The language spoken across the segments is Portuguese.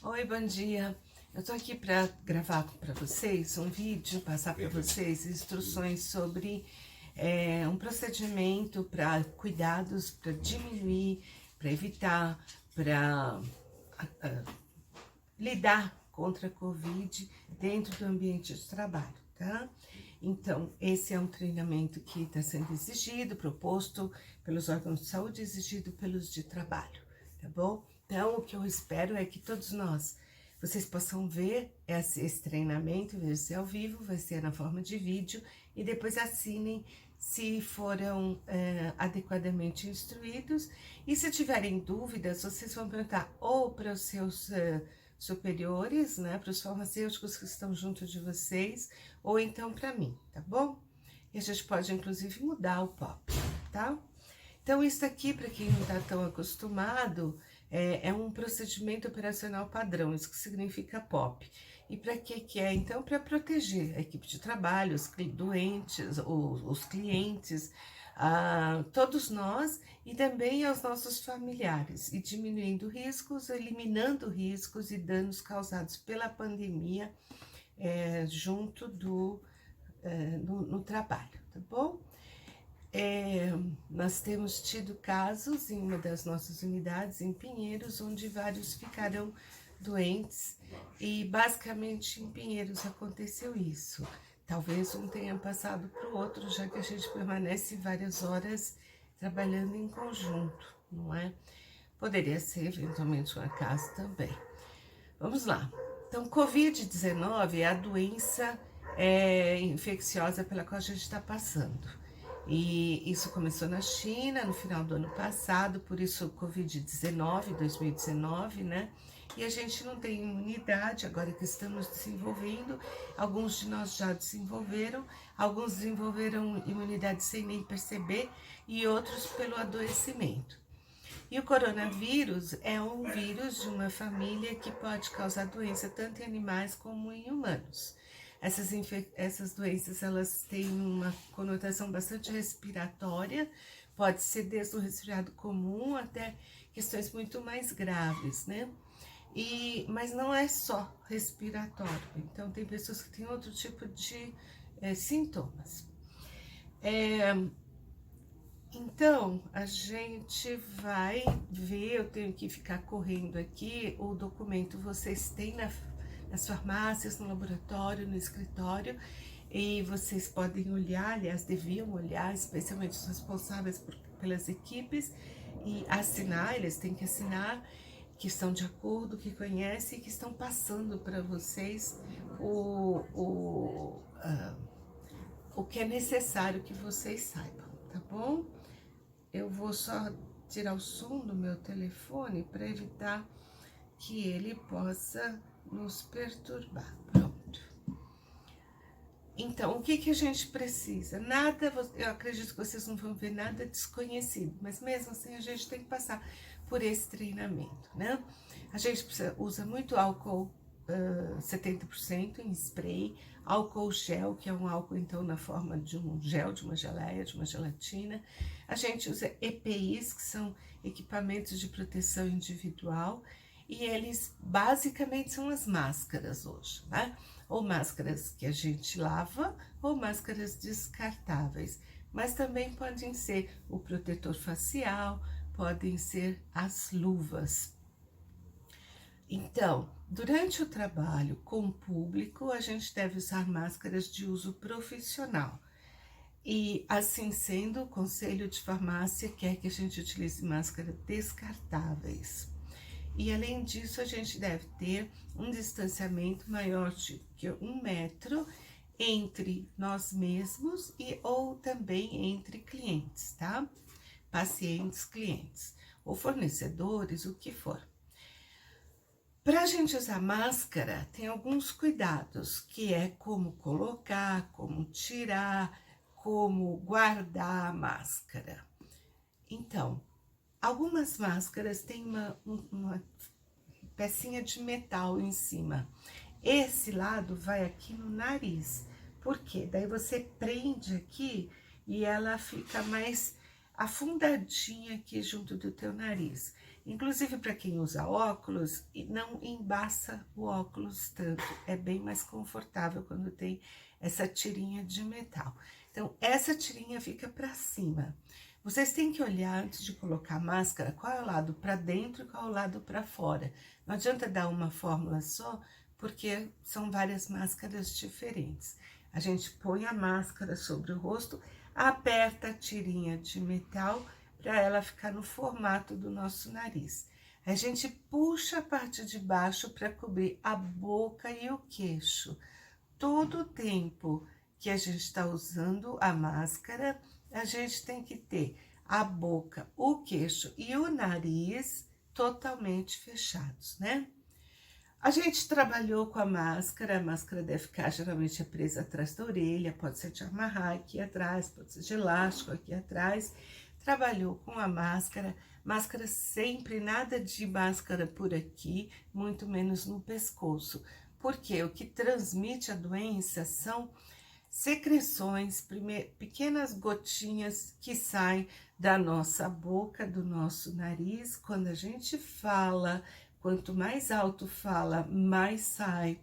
Oi, bom dia. Eu tô aqui para gravar para vocês um vídeo, passar para vocês instruções sobre um procedimento para cuidados, para diminuir, para evitar, para lidar contra a Covid dentro do ambiente de trabalho, tá? Então, esse é um treinamento que está sendo exigido, proposto pelos órgãos de saúde, exigido pelos de trabalho, tá bom? Então, o que eu espero é que todos nós, vocês possam ver esse treinamento, ver se ao vivo, vai ser na forma de vídeo, e depois assinem se foram adequadamente instruídos. E se tiverem dúvidas, vocês vão perguntar ou para os seus superiores, né, para os farmacêuticos que estão junto de vocês, ou então para mim, tá bom? E a gente pode, inclusive, mudar o POP, tá? Então, isso aqui, para quem não está tão acostumado, é um procedimento operacional padrão, isso que significa POP. E para que é? Então, para proteger a equipe de trabalho, os doentes, os clientes, todos nós e também aos nossos familiares, e diminuindo riscos, eliminando riscos e danos causados pela pandemia junto no trabalho, tá bom? Nós temos tido casos em uma das nossas unidades, em Pinheiros, onde vários ficaram doentes e basicamente em Pinheiros aconteceu isso. Talvez um tenha passado para o outro, já que a gente permanece várias horas trabalhando em conjunto, não é? Poderia ser eventualmente um acaso também. Vamos lá. Então, Covid-19 é a doença infecciosa pela qual a gente está passando. E isso começou na China no final do ano passado, por isso Covid-19, 2019, né? E a gente não tem imunidade, agora que estamos desenvolvendo, alguns de nós já desenvolveram, alguns desenvolveram imunidade sem nem perceber e outros pelo adoecimento. E o coronavírus é um vírus de uma família que pode causar doença tanto em animais como em humanos. Essas doenças, elas têm uma conotação bastante respiratória, pode ser desde o resfriado comum até questões muito mais graves, né? Mas não é só respiratório, então tem pessoas que têm outro tipo de sintomas. Então, a gente vai ver, eu tenho que ficar correndo aqui, o documento vocês têm nas farmácias, no laboratório, no escritório, e vocês podem olhar, aliás, deviam olhar, especialmente os responsáveis pelas equipes, e assinar, eles têm que assinar, que estão de acordo, que conhecem e que estão passando para vocês o que é necessário que vocês saibam, tá bom? Eu vou só tirar o som do meu telefone para evitar que ele possa nos perturbar. Pronto. Então, o que a gente precisa? Nada, eu acredito que vocês não vão ver nada desconhecido, mas mesmo assim a gente tem que passar por esse treinamento, né? A gente usa muito álcool 70% em spray, álcool gel, que é um álcool então na forma de um gel, de uma geleia, de uma gelatina. A gente usa EPIs, que são equipamentos de proteção individual, e eles basicamente são as máscaras hoje, né? Ou máscaras que a gente lava, ou máscaras descartáveis. Mas também podem ser o protetor facial, podem ser as luvas. Então, durante o trabalho com o público, a gente deve usar máscaras de uso profissional. E assim sendo, o Conselho de Farmácia quer que a gente utilize máscaras descartáveis. E além disso, a gente deve ter um distanciamento maior de que 1 metro entre nós mesmos ou também entre clientes, tá? Pacientes, clientes, ou fornecedores, o que for. Para a gente usar máscara, tem alguns cuidados, que é como colocar, como tirar, como guardar a máscara. Então, algumas máscaras têm uma pecinha de metal em cima. Esse lado vai aqui no nariz. Por quê? Daí você prende aqui e ela fica mais afundadinha aqui junto do teu nariz. Inclusive para quem usa óculos, não embaça o óculos tanto, é bem mais confortável quando tem essa tirinha de metal. Então, essa tirinha fica para cima. Vocês têm que olhar antes de colocar a máscara, qual é o lado para dentro e qual é o lado para fora. Não adianta dar uma fórmula só, porque são várias máscaras diferentes. A gente põe a máscara sobre o rosto, aperta a tirinha de metal para ela ficar no formato do nosso nariz. A gente puxa a parte de baixo para cobrir a boca e o queixo. Todo o tempo que a gente está usando a máscara, a gente tem que ter a boca, o queixo e o nariz totalmente fechados, né? A gente trabalhou com a máscara deve ficar geralmente presa atrás da orelha, pode ser de amarrar aqui atrás, pode ser de elástico aqui atrás. Trabalhou com a máscara sempre, nada de máscara por aqui, muito menos no pescoço. Porque o que transmite a doença são secreções, pequenas gotinhas que saem da nossa boca, do nosso nariz. Quando a gente fala, quanto mais alto fala, mais sai.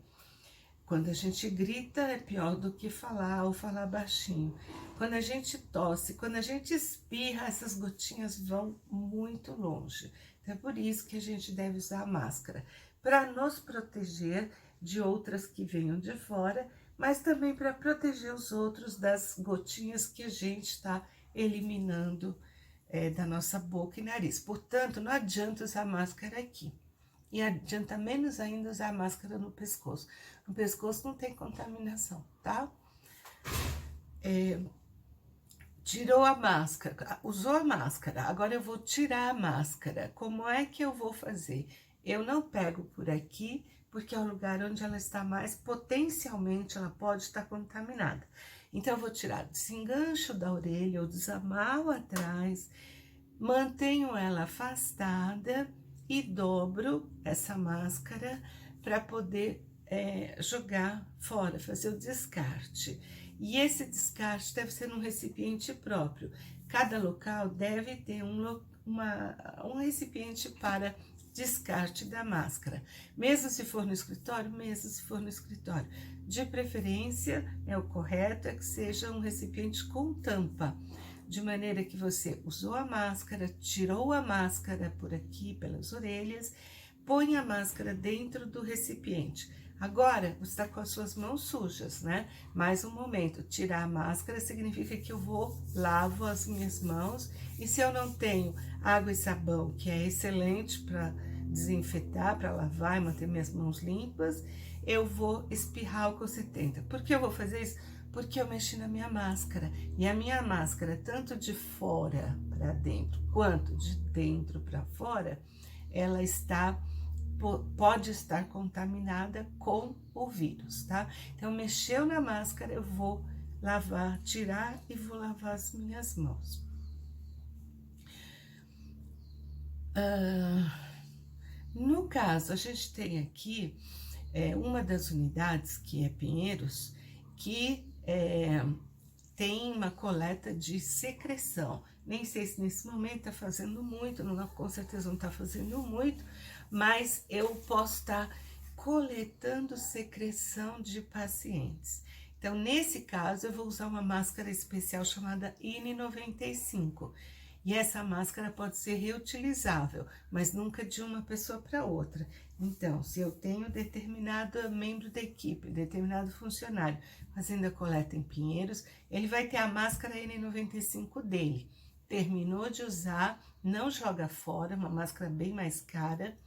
Quando a gente grita, é pior do que falar ou falar baixinho. Quando a gente tosse, quando a gente espirra, essas gotinhas vão muito longe. Então, é por isso que a gente deve usar a máscara, para nos proteger de outras que venham de fora, mas também para proteger os outros das gotinhas que a gente está eliminando da nossa boca e nariz. Portanto, não adianta usar máscara aqui. E adianta menos ainda usar a máscara no pescoço. No pescoço não tem contaminação, tá? Tirou a máscara, usou a máscara, agora eu vou tirar a máscara. Como é que eu vou fazer? Eu não pego por aqui, porque é o lugar onde ela está mais, potencialmente ela pode estar contaminada. Então, eu vou tirar, desengancho da orelha, eu desamarro atrás, mantenho ela afastada e dobro essa máscara para poder jogar fora, fazer o descarte. E esse descarte deve ser num recipiente próprio. Cada local deve ter um recipiente para descarte da máscara. Mesmo se for no escritório, De preferência, o correto é que seja um recipiente com tampa, de maneira que você usou a máscara, tirou a máscara por aqui, pelas orelhas, põe a máscara dentro do recipiente. Agora, você está com as suas mãos sujas, né? Mais um momento, tirar a máscara significa que eu lavo as minhas mãos, e se eu não tenho água e sabão, que é excelente para desinfetar, para lavar e manter minhas mãos limpas, eu vou espirrar álcool 70. Por que eu vou fazer isso? Porque eu mexi na minha máscara, e a minha máscara, tanto de fora para dentro, quanto de dentro para fora, ela pode estar contaminada com o vírus, tá? Então, mexeu na máscara, eu vou lavar, tirar e vou lavar as minhas mãos. No caso, a gente tem aqui uma das unidades, que é Pinheiros, que tem uma coleta de secreção. Nem sei se nesse momento está fazendo muito, não, com certeza não está fazendo muito, mas eu posso estar coletando secreção de pacientes. Então, nesse caso, eu vou usar uma máscara especial chamada N95. E essa máscara pode ser reutilizável, mas nunca de uma pessoa para outra. Então, se eu tenho determinado membro da equipe, determinado funcionário fazendo a coleta em Pinheiros, ele vai ter a máscara N95 dele. Terminou de usar, não joga fora, uma máscara bem mais cara.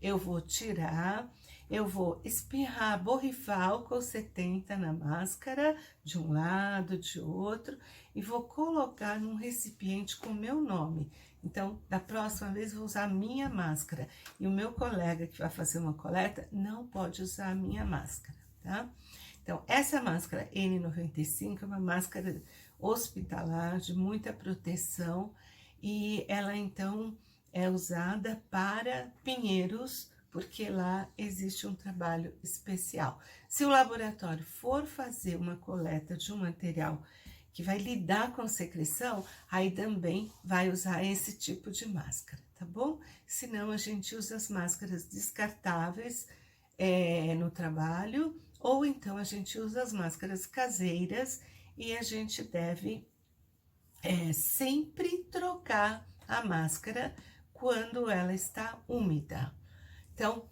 Eu vou tirar, eu vou espirrar, borrifar álcool 70 na máscara, de um lado, de outro, e vou colocar num recipiente com o meu nome. Então, da próxima vez, eu vou usar a minha máscara. E o meu colega que vai fazer uma coleta não pode usar a minha máscara, tá? Então, essa máscara N95 é uma máscara hospitalar de muita proteção, e ela, então, é usada para Pinheiros, porque lá existe um trabalho especial. Se o laboratório for fazer uma coleta de um material que vai lidar com secreção, aí também vai usar esse tipo de máscara, tá bom? Senão a gente usa as máscaras descartáveis no trabalho, ou então a gente usa as máscaras caseiras e a gente deve sempre trocar a máscara quando ela está úmida. Então,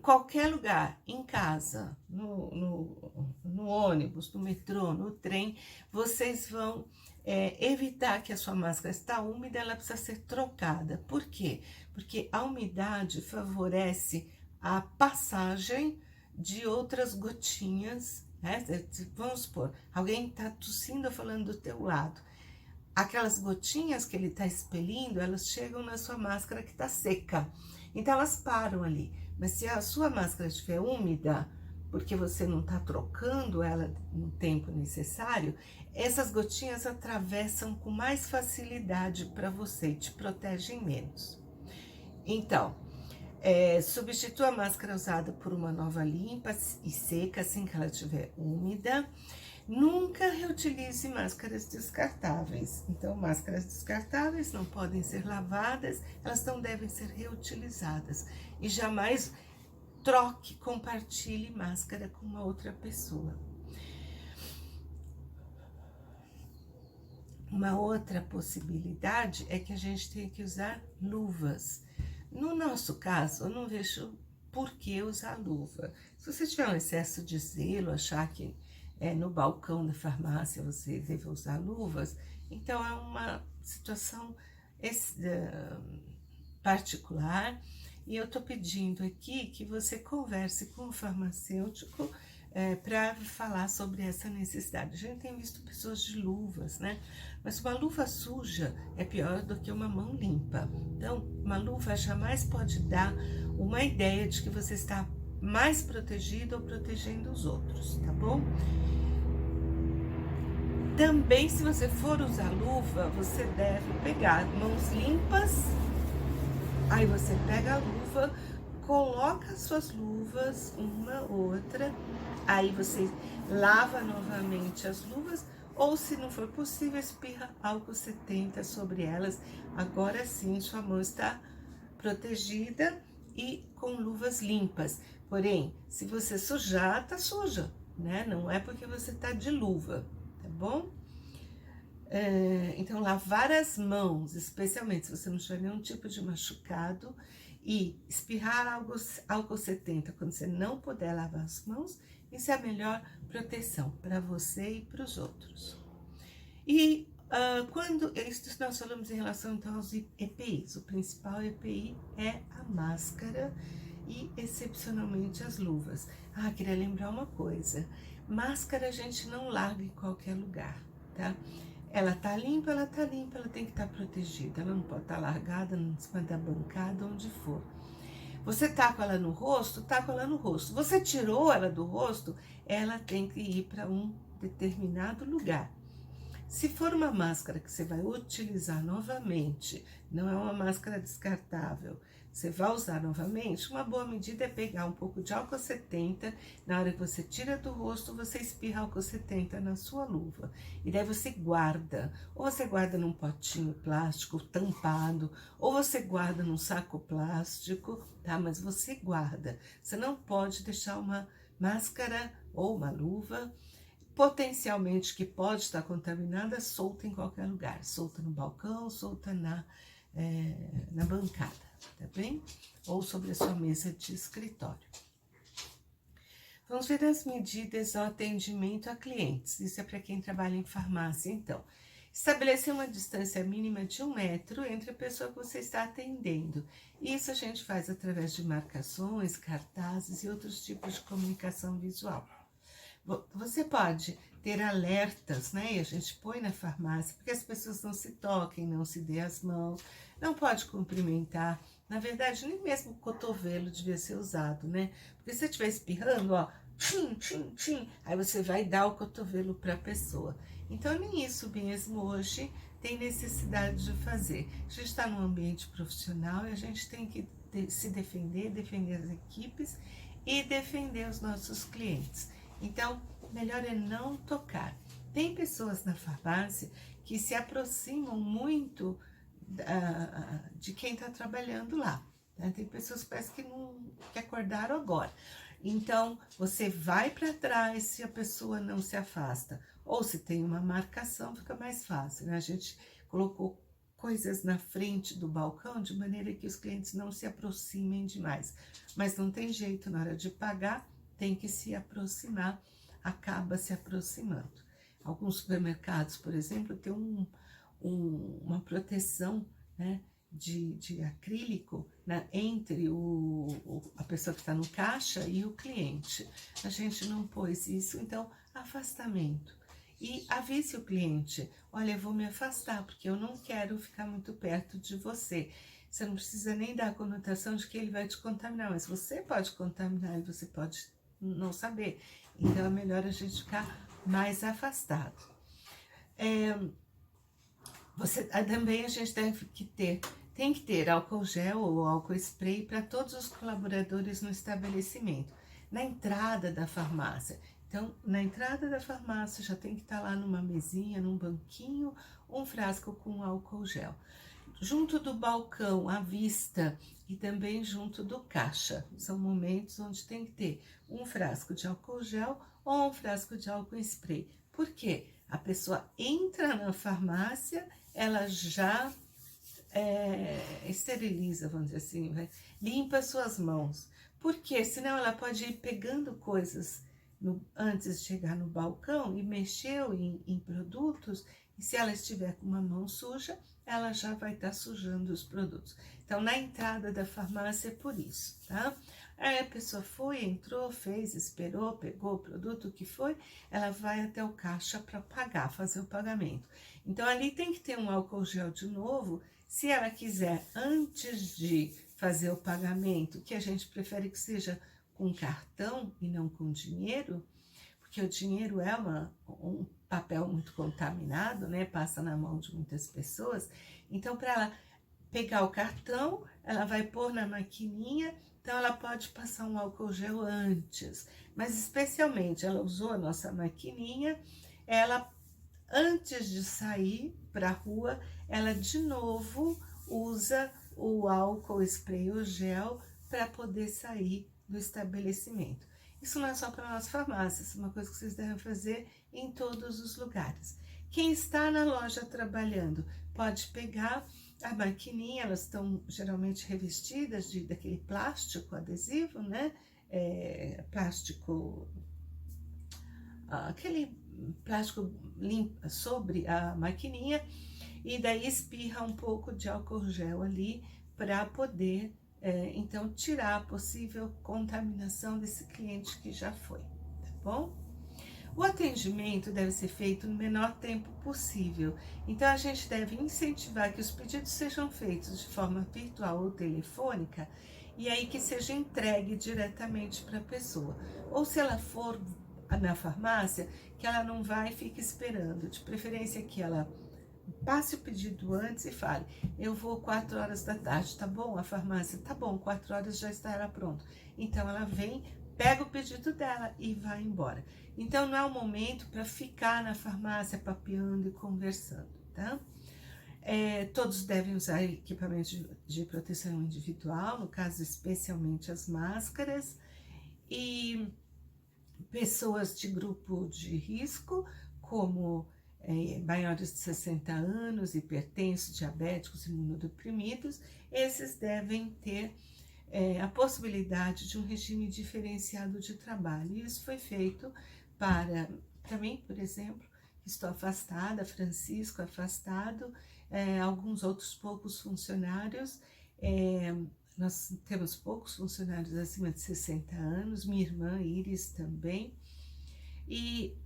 qualquer lugar, em casa, no ônibus, no metrô, no trem, vocês vão evitar que a sua máscara está úmida, ela precisa ser trocada. Por quê? Porque a umidade favorece a passagem de outras gotinhas, né? Vamos supor, alguém está tossindo ou falando do teu lado. Aquelas gotinhas que ele está expelindo, elas chegam na sua máscara que está seca. Então, elas param ali. Mas se a sua máscara estiver úmida, porque você não está trocando ela no tempo necessário, essas gotinhas atravessam com mais facilidade para você e te protegem menos. Então, substitua a máscara usada por uma nova limpa e seca assim que ela estiver úmida. Nunca reutilize máscaras descartáveis. Então, máscaras descartáveis não podem ser lavadas, elas não devem ser reutilizadas. E jamais troque, compartilhe máscara com uma outra pessoa. Uma outra possibilidade é que a gente tenha que usar luvas. No nosso caso, eu não vejo por que usar luva. Se você tiver um excesso de zelo, achar que no balcão da farmácia você deve usar luvas, então é uma situação particular, e eu tô pedindo aqui que você converse com o farmacêutico para falar sobre essa necessidade. A gente tem visto pessoas de luvas, né? Mas uma luva suja é pior do que uma mão limpa. Então, uma luva jamais pode dar uma ideia de que você está mais protegido ou protegendo os outros, tá bom? Também, se você for usar luva, você deve pegar mãos limpas, aí você pega a luva, coloca as suas luvas, uma, outra, aí você lava novamente as luvas, ou se não for possível, espirra álcool 70 sobre elas. Agora sim, sua mão está protegida e com luvas limpas. Porém, se você sujar, tá suja, né? Não é porque você tá de luva, tá bom? Então, lavar as mãos, especialmente se você não tiver nenhum tipo de machucado, e espirrar álcool 70 quando você não puder lavar as mãos, isso é a melhor proteção para você e para os outros. E isso nós falamos em relação então aos EPIs, o principal EPI é a máscara e excepcionalmente as luvas. Queria lembrar uma coisa, máscara a gente não larga em qualquer lugar, tá? Ela tá limpa, ela tem que estar protegida, ela não pode estar largada em cima da bancada, onde for. Você tá com ela no rosto, tá com ela no rosto. Você tirou ela do rosto, ela tem que ir para um determinado lugar. Se for uma máscara que você vai utilizar novamente, não é uma máscara descartável, você vai usar novamente, uma boa medida é pegar um pouco de álcool 70, na hora que você tira do rosto, você espirra álcool 70 na sua luva. E daí você guarda, ou você guarda num potinho plástico tampado, ou você guarda num saco plástico, tá? Mas você guarda. Você não pode deixar uma máscara ou uma luva potencialmente que pode estar contaminada, solta em qualquer lugar, solta no balcão, solta na bancada, tá bem? Ou sobre a sua mesa de escritório. Vamos ver as medidas ao atendimento a clientes, isso é para quem trabalha em farmácia, então. Estabelecer uma distância mínima de 1 metro entre a pessoa que você está atendendo. Isso a gente faz através de marcações, cartazes e outros tipos de comunicação visual. Você pode ter alertas, né? E a gente põe na farmácia, porque as pessoas não se toquem, não se dê as mãos, não pode cumprimentar. Na verdade, nem mesmo o cotovelo devia ser usado, né? Porque se você estiver espirrando, ó, tchim, tchim, tchim, aí você vai dar o cotovelo para a pessoa. Então, nem isso mesmo hoje tem necessidade de fazer. A gente está num ambiente profissional e a gente tem que se defender, defender as equipes e defender os nossos clientes. Então, melhor é não tocar. Tem pessoas na farmácia que se aproximam muito de quem está trabalhando lá. Né? Tem pessoas que parece que acordaram agora. Então, você vai para trás se a pessoa não se afasta. Ou se tem uma marcação, fica mais fácil. Né? A gente colocou coisas na frente do balcão de maneira que os clientes não se aproximem demais. Mas não tem jeito, na hora de pagar, tem que se aproximar, acaba se aproximando. Alguns supermercados, por exemplo, tem uma proteção, né, de acrílico, né, entre a pessoa que está no caixa e o cliente. A gente não pôs isso, então afastamento. E avise o cliente, olha, eu vou me afastar, porque eu não quero ficar muito perto de você. Você não precisa nem dar a conotação de que ele vai te contaminar, mas você pode contaminar e você pode não saber. Então é melhor a gente ficar mais afastado. Também a gente tem que ter álcool gel ou álcool spray para todos os colaboradores no estabelecimento, na entrada da farmácia. Então, na entrada da farmácia já tem que estar lá numa mesinha, num banquinho, um frasco com álcool gel. Junto do balcão, à vista, e também junto do caixa. São momentos onde tem que ter um frasco de álcool gel ou um frasco de álcool spray. Por quê? A pessoa entra na farmácia, ela já esteriliza, vamos dizer assim, limpa suas mãos. Porque senão ela pode ir pegando coisas antes de chegar no balcão e mexeu em produtos, e se ela estiver com uma mão suja, ela já vai estar sujando os produtos. Então, na entrada da farmácia é por isso, tá? Aí a pessoa foi, entrou, fez, esperou, pegou o produto, o que foi, ela vai até o caixa para pagar, fazer o pagamento. Então, ali tem que ter um álcool gel de novo, se ela quiser, antes de fazer o pagamento, que a gente prefere que seja com cartão e não com dinheiro, porque o dinheiro é um papel muito contaminado, né? Passa na mão de muitas pessoas. Então, para ela pegar o cartão, ela vai pôr na maquininha, então ela pode passar um álcool gel antes. Mas, especialmente, ela usou a nossa maquininha, ela, antes de sair para a rua, ela de novo usa o álcool spray ou gel para poder sair do estabelecimento. Isso não é só para nossa farmácia, isso é uma coisa que vocês devem fazer em todos os lugares. Quem está na loja trabalhando pode pegar a maquininha, elas estão geralmente revestidas daquele plástico adesivo, né? Aquele plástico limpo sobre a maquininha, e daí espirra um pouco de álcool gel ali para poder então tirar a possível contaminação desse cliente que já foi, tá bom? O atendimento deve ser feito no menor tempo possível, então a gente deve incentivar que os pedidos sejam feitos de forma virtual ou telefônica, e aí que seja entregue diretamente para a pessoa. Ou se ela for na farmácia, que ela não vai e fique esperando, de preferência que ela passe o pedido antes e fale, eu vou 4 horas da tarde, tá bom? A farmácia, tá bom, 4 horas já estará pronto. Então ela vem, pega o pedido dela e vai embora. Então não é o momento para ficar na farmácia papeando e conversando, tá? Todos devem usar equipamentos de proteção individual, no caso especialmente as máscaras, e pessoas de grupo de risco, como maiores de 60 anos, hipertensos, diabéticos, imunodeprimidos, esses devem ter a possibilidade de um regime diferenciado de trabalho. E isso foi feito para mim, por exemplo, estou afastada, Francisco afastado, alguns outros poucos funcionários, nós temos poucos funcionários acima de 60 anos, minha irmã Iris também, e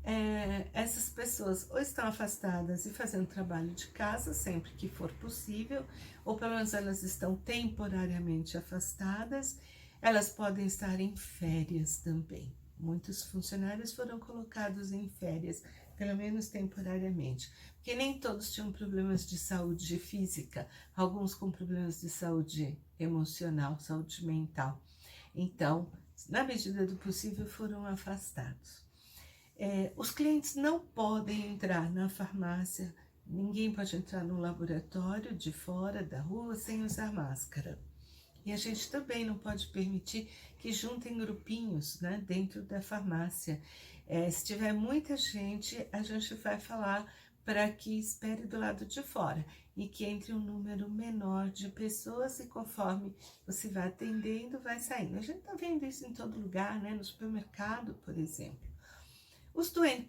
essas pessoas ou estão afastadas e fazendo trabalho de casa sempre que for possível, ou pelo menos elas estão temporariamente afastadas, elas podem estar em férias também. Muitos funcionários foram colocados em férias, pelo menos temporariamente, porque nem todos tinham problemas de saúde física, alguns com problemas de saúde emocional, saúde mental. Então, na medida do possível, foram afastados. Os clientes não podem entrar na farmácia, ninguém pode entrar no laboratório de fora da rua sem usar máscara. E a gente também não pode permitir que juntem grupinhos, né, dentro da farmácia. Se tiver muita gente, a gente vai falar para que espere do lado de fora e que entre um número menor de pessoas e conforme você vai atendendo, vai saindo. A gente está vendo isso em todo lugar, né, no supermercado, por exemplo.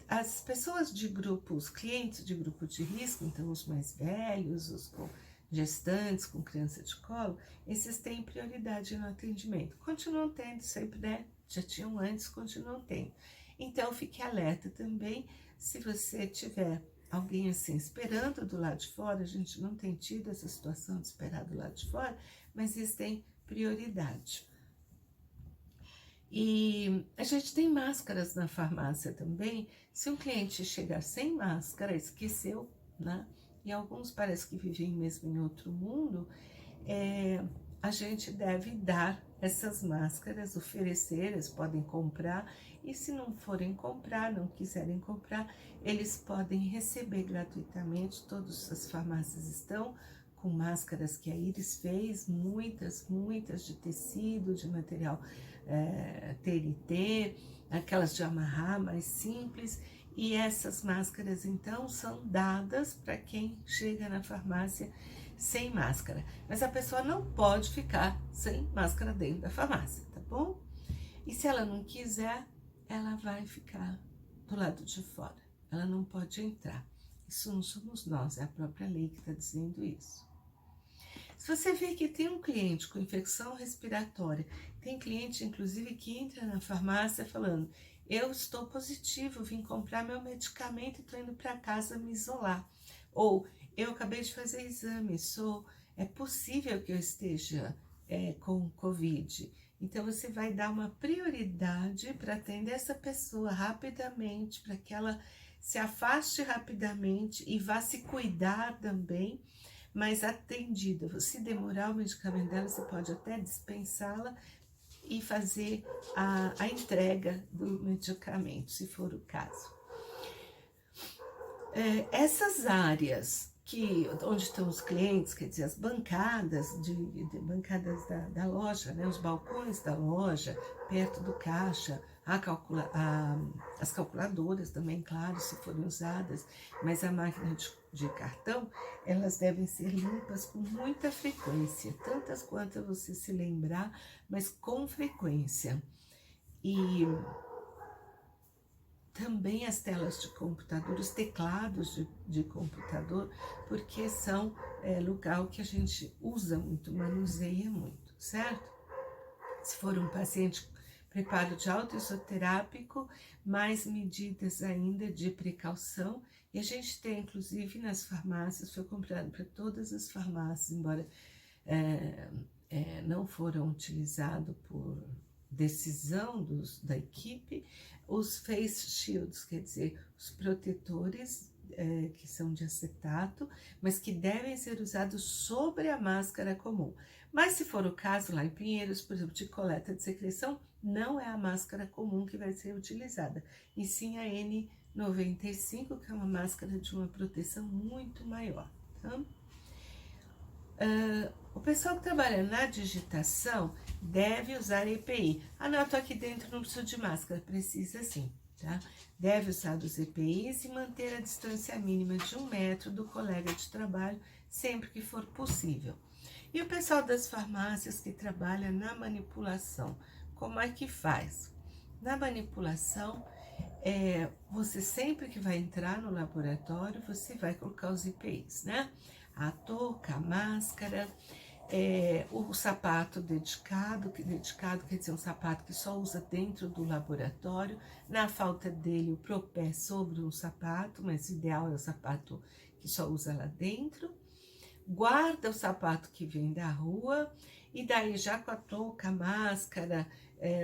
As pessoas de grupo, os clientes de grupo de risco, então os mais velhos, os com gestantes, com criança de colo, esses têm prioridade no atendimento. Continuam tendo sempre, né? Já tinham antes, continuam tendo. Então, fique alerta também, se você tiver alguém assim esperando do lado de fora, a gente não tem tido essa situação de esperar do lado de fora, mas eles têm prioridade. E a gente tem máscaras na farmácia também. Se um cliente chegar sem máscara, esqueceu, né? E alguns parece que vivem mesmo em outro mundo, a gente deve dar essas máscaras, oferecer, eles podem comprar, e se não forem comprar, não quiserem comprar, eles podem receber gratuitamente. Todas as farmácias estão com máscaras que a Iris fez, muitas de tecido, de material TNT, aquelas de amarrar mais simples, e essas máscaras então são dadas para quem chega na farmácia sem máscara, mas a pessoa não pode ficar sem máscara dentro da farmácia, tá bom? E se ela não quiser, ela vai ficar do lado de fora, ela não pode entrar. Isso não somos nós, é a própria lei que está dizendo isso. Se você vê que tem um cliente com infecção respiratória, tem cliente inclusive que entra na farmácia falando: eu estou positivo, vim comprar meu medicamento e estou indo para casa me isolar. Ou eu acabei de fazer exame, é possível que eu esteja com Covid. Então você vai dar uma prioridade para atender essa pessoa rapidamente, para que ela se afaste rapidamente e vá se cuidar também, mas atendida. Se demorar o medicamento dela, você pode até dispensá-la e fazer a entrega do medicamento, se for o caso. Essas áreas onde estão os clientes, quer dizer, as bancadas, bancadas da loja, né, os balcões da loja, perto do caixa, as calculadoras também, claro, se forem usadas, mas a máquina de cartão, elas devem ser limpas com muita frequência, tantas quanto você se lembrar, mas com frequência. E também as telas de computador, os teclados de computador, porque são lugar que a gente usa muito, manuseia muito, certo? Se for um paciente preparo de autoisoterápico, mais medidas ainda de precaução. E a gente tem, inclusive, nas farmácias, foi comprado para todas as farmácias, embora não foram utilizados por decisão da equipe, os face shields, quer dizer, os protetores que são de acetato, mas que devem ser usados sobre a máscara comum. Mas se for o caso, lá em Pinheiros, por exemplo, de coleta de secreção, não é a máscara comum que vai ser utilizada, e sim a N95, que é uma máscara de uma proteção muito maior, tá? O pessoal que trabalha na digitação deve usar EPI. Não, eu tô aqui dentro, não preciso de máscara. Precisa sim, tá? Deve usar os EPIs e manter a distância mínima de 1 metro do colega de trabalho, sempre que for possível. E o pessoal das farmácias que trabalha na manipulação, como é que faz? Na manipulação, você sempre que vai entrar no laboratório, você vai colocar os EPIs, né? A touca, a máscara, o sapato dedicado quer dizer um sapato que só usa dentro do laboratório. Na falta dele, o propé sobre um sapato, mas o ideal é o sapato que só usa lá dentro. Guarda o sapato que vem da rua, e daí já com a touca, a máscara,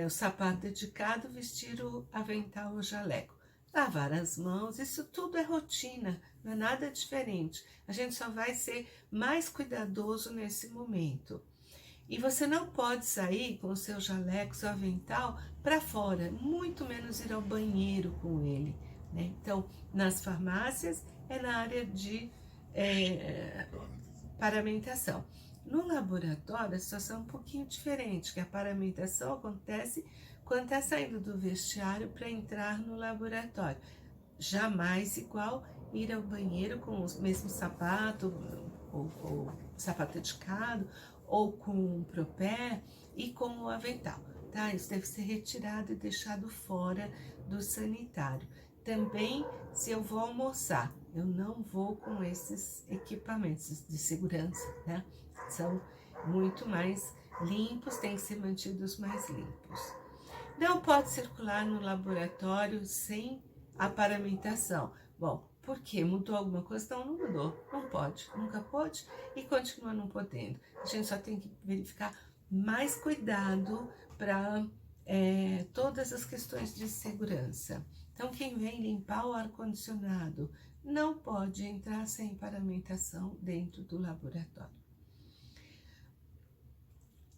o sapato dedicado, vestir o avental ou jaleco. Lavar as mãos, isso tudo é rotina, não é nada diferente. A gente só vai ser mais cuidadoso nesse momento. E você não pode sair com o seu jaleco, seu avental para fora, muito menos ir ao banheiro com ele, né? Então, nas farmácias é na área de paramentação. No laboratório, a situação é um pouquinho diferente, que a paramentação acontece quando está saindo do vestiário para entrar no laboratório. Jamais igual ir ao banheiro com o mesmo sapato, ou sapato dedicado, ou com o propé e com o avental, tá? Isso deve ser retirado e deixado fora do sanitário. Também, se eu vou almoçar, eu não vou com esses equipamentos de segurança, né? São muito mais limpos, têm que ser mantidos mais limpos. Não pode circular no laboratório sem a paramentação. Bom, por quê? Mudou alguma coisa? Não, não mudou. Não pode, nunca pôde e continua não podendo. A gente só tem que verificar mais cuidado para todas as questões de segurança. Então, quem vem limpar o ar-condicionado não pode entrar sem paramentação dentro do laboratório.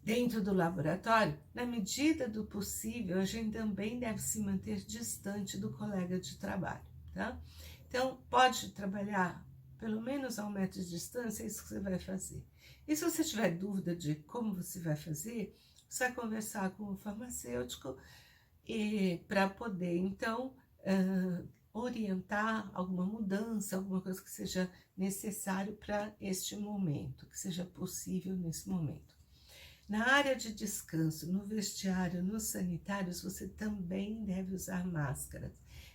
Dentro do laboratório, na medida do possível, a gente também deve se manter distante do colega de trabalho, tá? Então, pode trabalhar pelo menos a 1 metro de distância, é isso que você vai fazer. E se você tiver dúvida de como você vai fazer, você vai conversar com o farmacêutico para poder, então, orientar alguma mudança, alguma coisa que seja necessário para este momento, que seja possível nesse momento. Na área de descanso, no vestiário, nos sanitários, você também deve usar máscaras.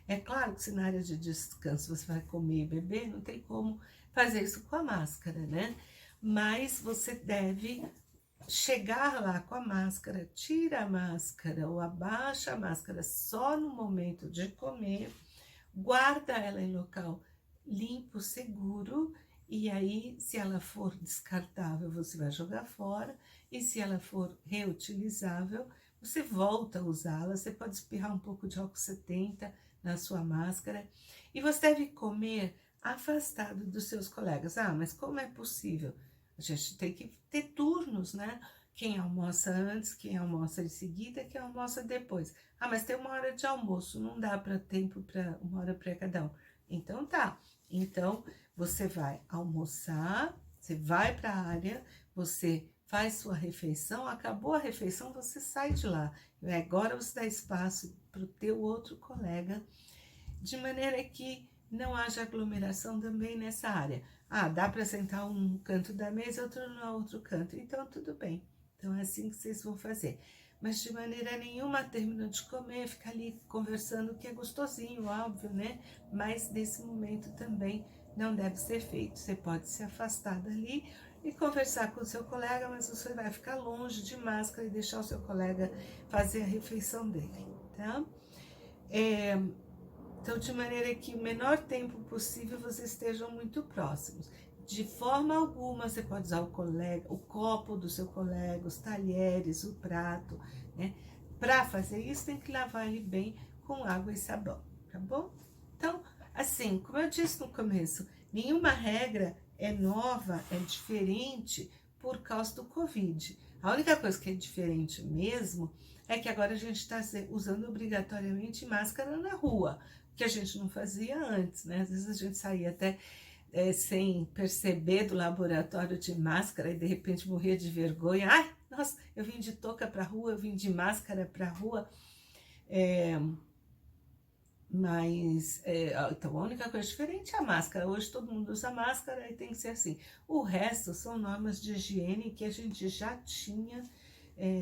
É claro que se na área de descanso você vai comer e beber, não tem como fazer isso com a máscara, né? Mas você deve chegar lá com a máscara, tira a máscara ou abaixa a máscara só no momento de comer, guarda ela em local limpo, seguro, e aí, se ela for descartável, você vai jogar fora, e se ela for reutilizável, você volta a usá-la. Você pode espirrar um pouco de álcool 70 na sua máscara, e você deve comer afastado dos seus colegas. Ah, mas como é possível? A gente tem que ter turnos, né? Quem almoça antes, quem almoça em seguida, quem almoça depois. Ah, mas tem 1 hora de almoço, não dá para tempo para 1 hora para cada um. Então tá. Então você vai almoçar, você vai para a área, você faz sua refeição, acabou a refeição, você sai de lá. E agora você dá espaço para o teu outro colega, de maneira que não haja aglomeração também nessa área. Ah, dá para sentar um canto da mesa, outro no outro canto. Então, tudo bem. Então, é assim que vocês vão fazer. Mas de maneira nenhuma, terminou de comer, ficar ali conversando, que é gostosinho, óbvio, né? Mas nesse momento também não deve ser feito. Você pode se afastar dali e conversar com o seu colega, mas você vai ficar longe de máscara e deixar o seu colega fazer a refeição dele, tá? Então, de maneira que o menor tempo possível vocês estejam muito próximos. De forma alguma, você pode usar o copo do seu colega, os talheres, o prato, né? Para fazer isso, tem que lavar ele bem com água e sabão, tá bom? Então, assim, como eu disse no começo, nenhuma regra é nova, é diferente por causa do Covid. A única coisa que é diferente mesmo é que agora a gente está usando obrigatoriamente máscara na rua, que a gente não fazia antes, né? Às vezes a gente saía até sem perceber do laboratório de máscara e de repente morria de vergonha. Ai, nossa, eu vim de touca para a rua, eu vim de máscara para a rua. Então a única coisa diferente é a máscara. Hoje todo mundo usa máscara e tem que ser assim. O resto são normas de higiene que a gente já tinha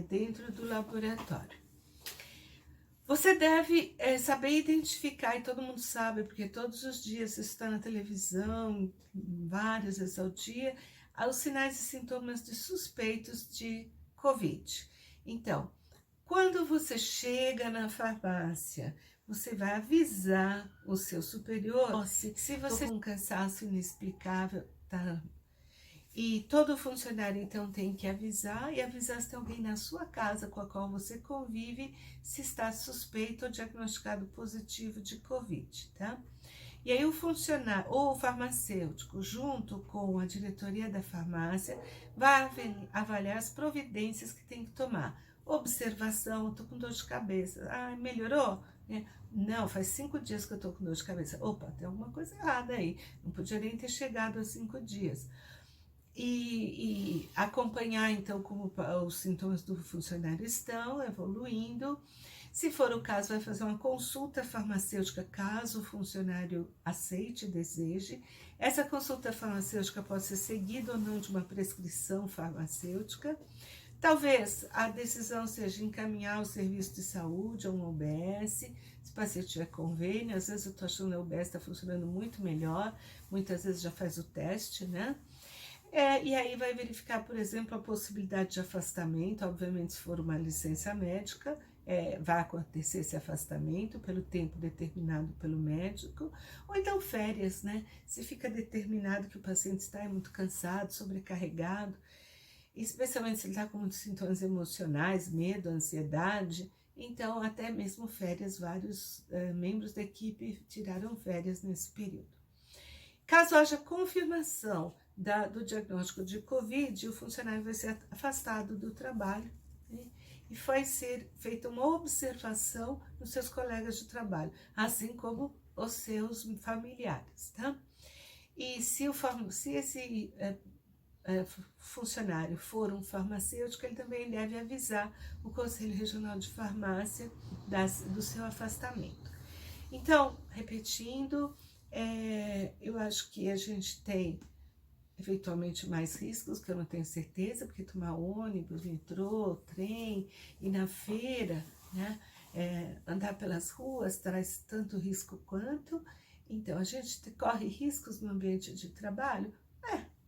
dentro do laboratório. Você deve saber identificar, e todo mundo sabe, porque todos os dias você está na televisão, várias vezes ao dia, os sinais e sintomas de suspeitos de Covid. Então, quando você chega na farmácia, você vai avisar o seu superior se você tem um cansaço inexplicável, tá? E todo funcionário, então, tem que avisar, e avisar se tem alguém na sua casa com a qual você convive, se está suspeito ou diagnosticado positivo de Covid, tá? E aí o funcionário ou o farmacêutico, junto com a diretoria da farmácia, vai avaliar as providências que tem que tomar. Observação, estou com dor de cabeça. Ah, melhorou? Não, faz 5 dias que eu estou com dor de cabeça. Opa, tem alguma coisa errada aí. Não podia nem ter chegado a 5 dias. E acompanhar, então, como os sintomas do funcionário estão evoluindo. Se for o caso, vai fazer uma consulta farmacêutica, caso o funcionário aceite e deseje. Essa consulta farmacêutica pode ser seguida ou não de uma prescrição farmacêutica. Talvez a decisão seja encaminhar o serviço de saúde ou um OBS, se o paciente tiver convênio. Às vezes eu estou achando que o OBS está funcionando muito melhor, muitas vezes já faz o teste, né? E aí vai verificar, por exemplo, a possibilidade de afastamento. Obviamente, se for uma licença médica, vai acontecer esse afastamento pelo tempo determinado pelo médico, ou então férias, né? Se fica determinado que o paciente está muito cansado, sobrecarregado, especialmente se ele está com muitos sintomas emocionais, medo, ansiedade, então até mesmo férias, vários membros da equipe tiraram férias nesse período. Caso haja confirmação do diagnóstico de Covid, o funcionário vai ser afastado do trabalho, né? E vai ser feita uma observação nos seus colegas de trabalho, assim como os seus familiares, tá? E se esse funcionário for um farmacêutico, ele também deve avisar o Conselho Regional de Farmácia do seu afastamento. Então, repetindo, eu acho que a gente tem eventualmente mais riscos, que eu não tenho certeza, porque tomar ônibus, metrô, trem, ir na feira, né, andar pelas ruas traz tanto risco quanto. Então, a gente corre riscos no ambiente de trabalho?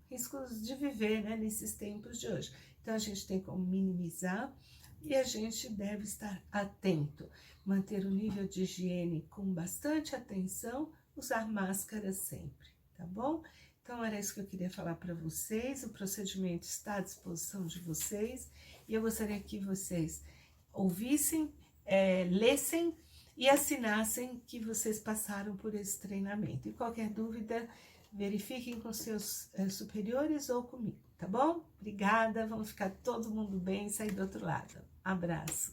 Riscos de viver, né, nesses tempos de hoje. Então, a gente tem como minimizar e a gente deve estar atento, manter o nível de higiene com bastante atenção, usar máscara sempre, tá bom? Então, era isso que eu queria falar para vocês. O procedimento está à disposição de vocês e eu gostaria que vocês ouvissem, lessem e assinassem que vocês passaram por esse treinamento. E qualquer dúvida, verifiquem com seus superiores ou comigo, tá bom? Obrigada, vamos ficar todo mundo bem e sair do outro lado. Abraço.